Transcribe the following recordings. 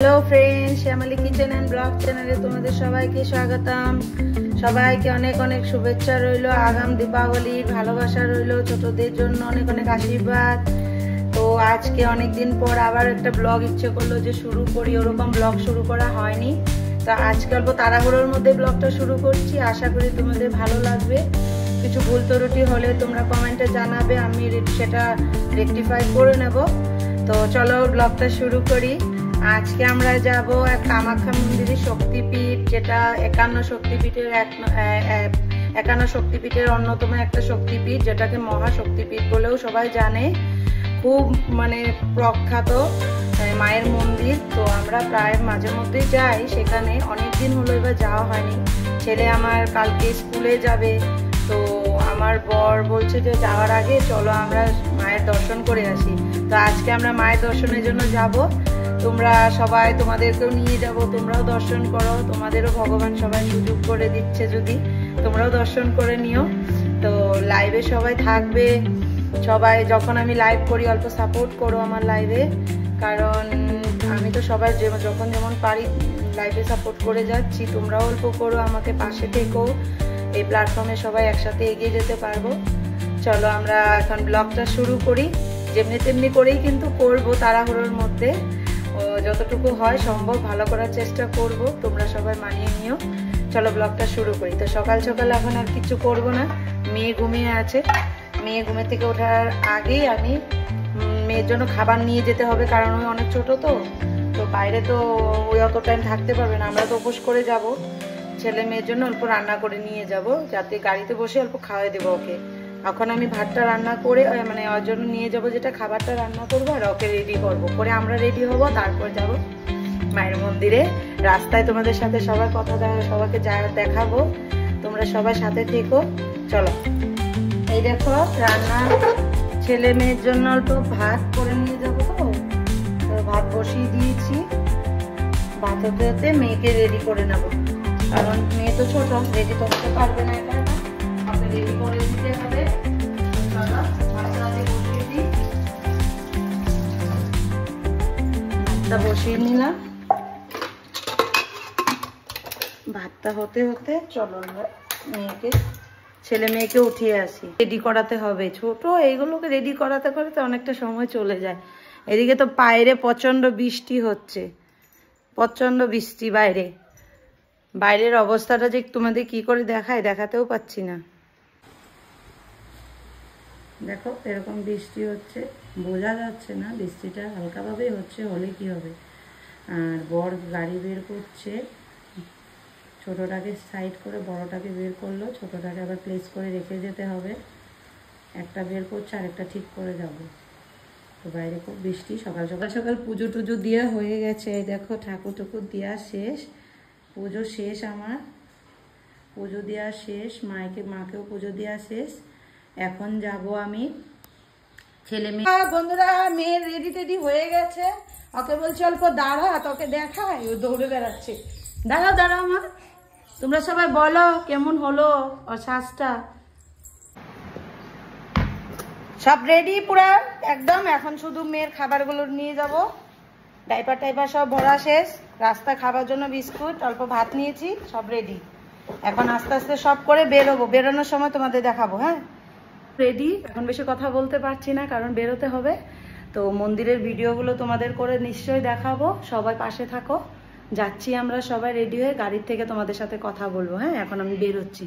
Hello friends, Shyamali kitchen and blog চ্যানেলে তোমাদের সবাইকে স্বাগতম। সবাইকে অনেক অনেক শুভেচ্ছা রইল। আগাম দীপাবলির ভালোবাসা রইল, ছোটদের জন্য অনেক অনেক আশীর্বাদ। তো আজকে অনেক দিন পর আবার একটা ব্লগ ইচ্ছে করলো যে শুরু করি, ওরকম ব্লগ শুরু করা হয়নি। তো আজকে অল্প তাড়াহুড়োর মধ্যে ব্লগটা শুরু করছি, আশা করি তোমাদের ভালো লাগবে। কিছু ভুল ত্রুটি হলে তোমরা কমেন্টে জানাবে, আমি সেটা রেকটিফাই করে নেব। তো চলো ব্লগটা শুরু করি। আজকে আমরা যাব এক কামাখ্যা মন্দিরের শক্তিপীঠ, যেটা 51 শক্তিপীঠের অন্যতম একটা শক্তিপীঠ, যেটাকে মহাশক্তিপীঠ বলেও সবাই জানে। খুব প্রখ্যাত মায়ের মন্দির। তো আমরা প্রায় মাঝে মধ্যেই যাই সেখানে। অনেকদিন হলো এবার যাওয়া হয়নি। ছেলে আমার কালকে স্কুলে যাবে, তো আমার বর বলছে যে যাওয়ার আগে চলো আমরা মায়ের দর্শন করে আসি। তো আজকে আমরা মায়ের দর্শনের জন্য যাব। তোমরা সবাই, তোমাদেরকেও নিয়ে যাব, তোমরাও দর্শন করো। তোমাদেরও ভগবান সবাই সুযোগ করে দিচ্ছে, যদি তোমরাও দর্শন করে নিও। তো লাইভে সবাই থাকবে, সবাই যখন আমি লাইভ করি অল্প সাপোর্ট করো আমার লাইভে, কারণ আমি তো সবাই যখন যেমন পারি লাইভে সাপোর্ট করে যাচ্ছি। তোমরাও অল্প করো, আমাকে পাশে থেকো। এই প্ল্যাটফর্মে সবাই একসাথে এগিয়ে যেতে পারবো। চলো আমরা এখন ব্লগটা শুরু করি। যেমনি তেমনি করেই কিন্তু করবো, তাড়াহুড়োর মধ্যে যতটুকু হয় সম্ভব ভালো করার চেষ্টা করব। তোমরা সবাই মানিয়ে নিও। চলো ব্লগটা শুরু করি। তো সকাল সকাল এখন আর কিছু করব না, মেয়ে ঘুমিয়ে আছে। মেয়ে ঘুমে থেকে ওঠার আগেই আমি মেয়ের জন্য খাবার নিয়ে যেতে হবে, কারণ ওই অনেক ছোট। তো বাইরে তো ওই অত টাইম থাকতে পারবে না। আমরা তো উপোস করে যাব। ছেলে মেয়ের জন্য অল্প রান্না করে নিয়ে যাব, যাতে গাড়িতে বসে অল্প খাওয়াই দেবো ওকে। এখন আমি ভাতটা রান্না করে ওর জন্য নিয়ে যাব, যেটা খাবারটা রান্না করবো, আর ওকে রেডি করবো। করে আমরা রেডি হব, তারপর যাব মায়ের মন্দিরে। রাস্তায় তোমাদের সাথে সবার কথা সবাইকে দেখাবো। তোমরা সবার সাথে থেকো। চলো, এই দেখো রান্না, ছেলে মেয়ের জন্য অল্প ভাত করে নিয়ে যাবো। তো ভাত বসিয়ে দিয়েছি। ভাত হতে হতে মেয়েকে রেডি করে নেবো, কারণ মেয়ে তো ছোট, রেডি করতে পারবে না। এটা ওকে রেডি করে দিতে হবে। ভাতটা বসিয়ে নিলাম। ভাতটা হতে হতে চলো আমরা ছেলে মেয়েকে উঠিয়ে আসি। রেডি করাতে হবে, ছোট এইগুলোকে রেডি করাতে করাতে অনেকটা সময় চলে যায়। এদিকে তো বাইরে প্রচন্ড বৃষ্টি হচ্ছে, প্রচন্ড বৃষ্টি। বাইরের অবস্থাটা যে তোমাদের কি করে দেখাতেও পাচ্ছি না। দেখো এরকম বৃষ্টি হচ্ছে, বোঝা যাচ্ছে না বৃষ্টিটা হালকাভাবেই হচ্ছে, হলে কি হবে। আর বর গাড়ি বের করছে, ছোটটাকে সাইড করে বড়টাকে বের করলো। ছোটটাকে আবার প্লেস করে রেখে যেতে হবে। একটা বের করছে, আরেকটা ঠিক করে যাব। তো বাইরে খুব বৃষ্টি। সকাল সকাল পুজো টুজো দিয়ে হয়ে গেছে। এই দেখো ঠাকুর টুকুর দেওয়া শেষ, পুজো শেষ। আমার পুজো দেওয়া শেষ, মাকেও পুজো দেওয়া শেষ। এখন যাব আমি ছেলে মেয়ে। বন্ধুরা, মেয়ের রেডি টেডি হয়ে গেছে। ওকে বলছি অল্প দাঁড়া, তোকে দেখায়। ও দৌড়ে বেড়াচ্ছে। দাঁড়াও মা, তোমরা সবাই বলো কেমন হলো ওর সাজটা। সব রেডি পুরা একদম। এখন শুধু মেয়ের খাবারগুলো নিয়ে যাব। ডাইপার সব ভরা শেষ। রাস্তা খাবার জন্য বিস্কুট, অল্প ভাত নিয়েছি, সব রেডি। এখন আস্তে আস্তে সব করে বেরোবো। বেরোনোর সময় তোমাদের দেখাবো। হ্যাঁ, রেডি। এখন বেশি কথা বলতে পারছি না, কারণ বেরোতে হবে। তো মন্দিরের ভিডিওগুলো তোমাদের করে নিশ্চয়ই দেখাবো। সবাই পাশে থাকো। যাচ্ছি আমরা সবাই রেডি হয়ে, গাড়ির থেকে তোমাদের সাথে কথা বলবো। হ্যাঁ, এখন আমি বেরোচ্ছি।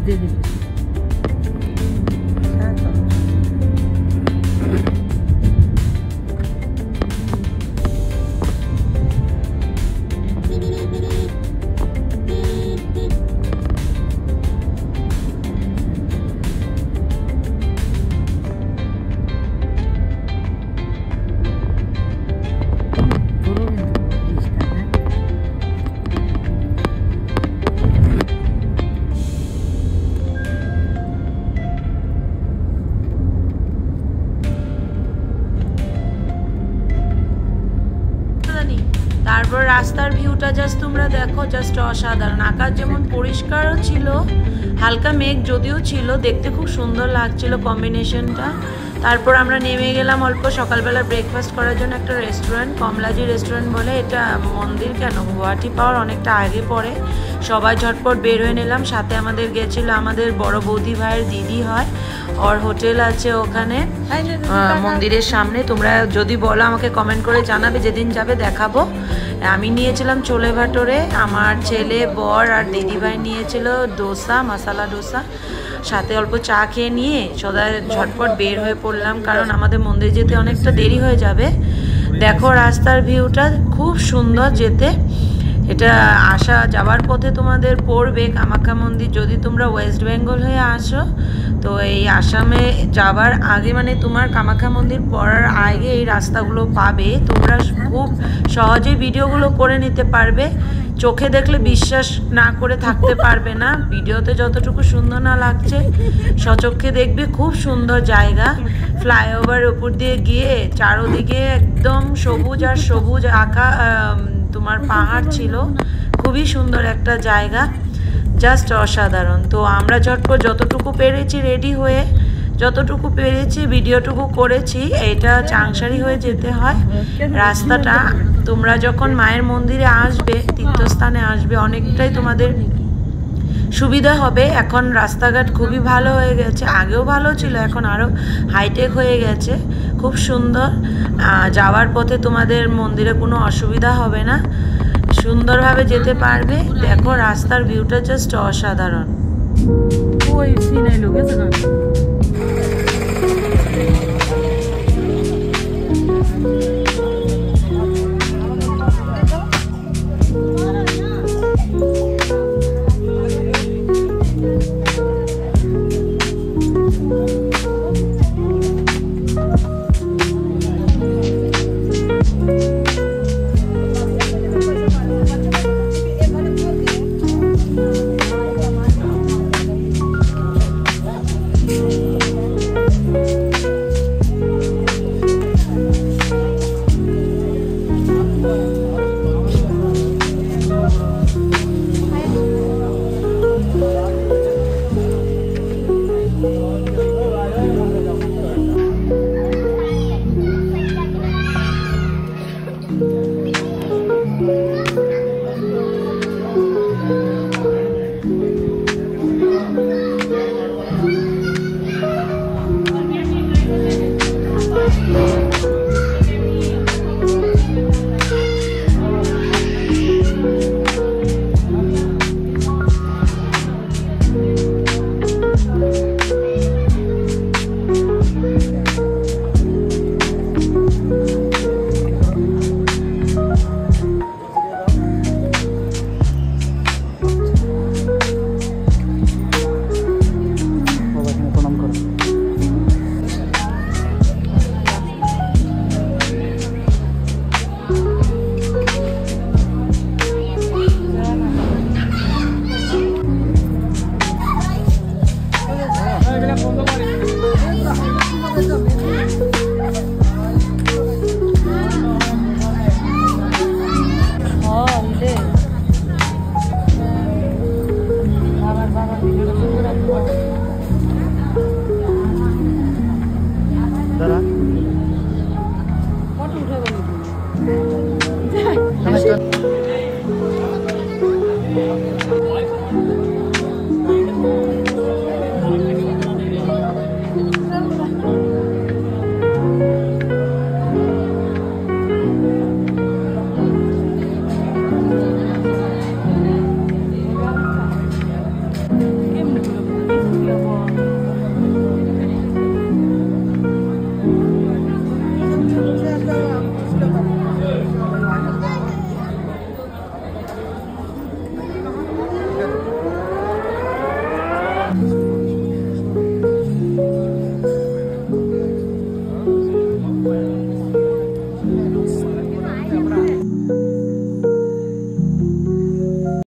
দিয়ে দিবি। তারপর রাস্তার ভিউটা জাস্ট তোমরা দেখো, জাস্ট অসাধারণ। আকাশ যেমন পরিষ্কারও ছিল, হালকা মেঘ যদিও ছিল, দেখতে খুব সুন্দর লাগছিল কম্বিনেশনটা। তারপর আমরা নেমে গেলাম অল্প সকালবেলা ব্রেকফাস্ট করার জন্য একটা রেস্টুরেন্ট, কমলাজি রেস্টুরেন্ট বলে। এটা মন্দির কেন, গুয়াহাটি পাওয়ার অনেকটা আগে পড়ে। সবাই ঝটপট বের হয়ে নিলাম। সাথে আমাদের গেছিলো আমাদের বড় বৌদি ভাইয়ের দিদি হয়, ওর হোটেল আছে ওখানে মন্দিরের সামনে। তোমরা যদি বলো আমাকে কমেন্ট করে জানাবে, যেদিন যাবে দেখাবো। আমি নিয়েছিলাম ছোলে ভাটোরে, আমার ছেলে বর আর দিদিভাই নিয়েছিল ডোসা, মশলা ডোসা। সাথে অল্প চা খেয়ে নিয়ে সদায় ঝটপট বের হয়ে পড়লাম, কারণ আমাদের মন্দির যেতে অনেকটা দেরি হয়ে যাবে। দেখো রাস্তার ভিউটা খুব সুন্দর যেতে। এটা আসা যাওয়ার পথে তোমাদের পড়বে কামাখ্যা মন্দির। যদি তোমরা ওয়েস্ট বেঙ্গল হয়ে আসো, তো এই আসামে যাওয়ার আগে মানে তোমার কামাখ্যা মন্দির পড়ার আগে এই রাস্তাগুলো পাবে। তোমরা খুব সহজেই ভিডিওগুলো করে নিতে পারবে। চোখে দেখলে বিশ্বাস না করে থাকতে পারবে না, ভিডিওতে যতটুকু সুন্দর না লাগছে সচক্ষে দেখবে খুব সুন্দর জায়গা। ফ্লাইওভার উপর দিয়ে গিয়ে চারোদিকে একদম সবুজ আর সবুজ আঁকা তোমার পাহাড় ছিল। খুবই সুন্দর একটা জায়গা, জাস্ট অসাধারণ। তো আমরা ঝটপট যতটুকু পেরেছি রেডি হয়ে, যতটুকু পেরেছি ভিডিওটুকু করেছি। এটা চাংসারি হয়ে যেতে হয় রাস্তাটা। তোমরা যখন মায়ের মন্দিরে আসবে, তীর্থস্থানে আসবে, অনেকটাই তোমাদের সুবিধা হবে। এখন রাস্তাঘাট খুবই ভালো হয়ে গেছে, আগেও ভালো ছিল, এখন আরও হাইটেক হয়ে গেছে, খুব সুন্দর। যাওয়ার পথে তোমাদের মন্দিরে কোনো অসুবিধা হবে না, সুন্দরভাবে যেতে পারবে। দেখো রাস্তার ভিউটা জাস্ট অসাধারণ। ওই সিনে লোক আছে না।